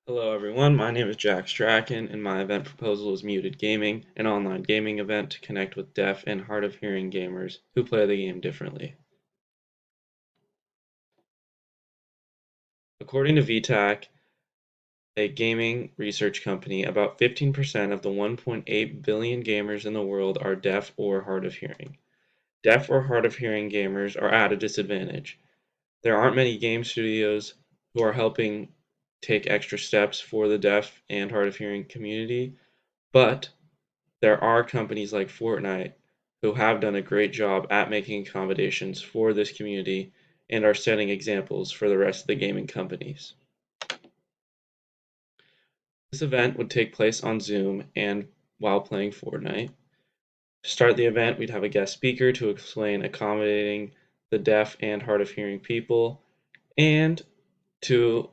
Hello everyone, my name is Jack Strachan and my event proposal is Muted Gaming, an online gaming event to connect with deaf and hard of hearing gamers who play the game differently. According to VTAC, a gaming research company, about 15% of the 1.8 billion gamers in the world are deaf or hard of hearing. Deaf or hard of hearing gamers are at a disadvantage. There aren't many game studios who are helping take extra steps for the deaf and hard of hearing community, but there are companies like Fortnite who have done a great job at making accommodations for this community and are setting examples for the rest of the gaming companies. This event would take place on Zoom and while playing Fortnite. To start the event, we'd have a guest speaker to explain accommodating the deaf and hard of hearing people and to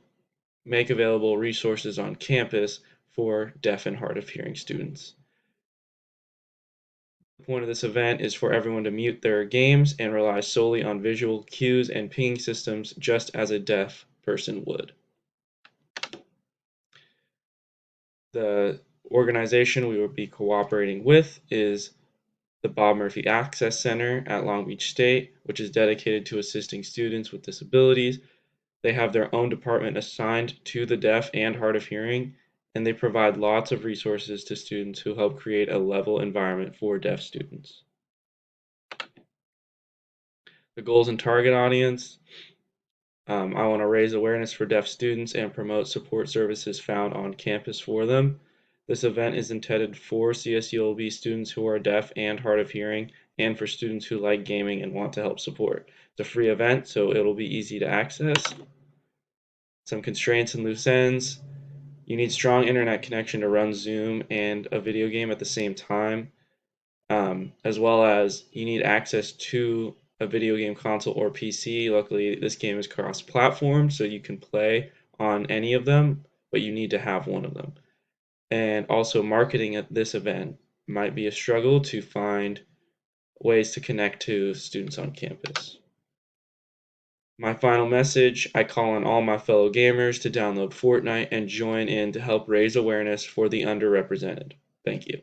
make available resources on campus for deaf and hard of hearing students. The point of this event is for everyone to mute their games and rely solely on visual cues and pinging systems just as a deaf person would. The organization we would be cooperating with is the Bob Murphy Access Center at Long Beach State, which is dedicated to assisting students with disabilities. They have their own department assigned to the deaf and hard of hearing, and they provide lots of resources to students who help create a level environment for deaf students. The goals and target audience. I want to raise awareness for deaf students and promote support services found on campus for them. This event is intended for CSULB students who are deaf and hard of hearing, and for students who like gaming and want to help support. It's a free event, so it'll be easy to access. Some constraints and loose ends. You need strong internet connection to run Zoom and a video game at the same time, as well as you need access to a video game console or PC. Luckily, this game is cross-platform, so you can play on any of them, but you need to have one of them. And also, marketing at this event might be a struggle to find ways to connect to students on campus. My final message, I call on all my fellow gamers to download Fortnite and join in to help raise awareness for the underrepresented. Thank you.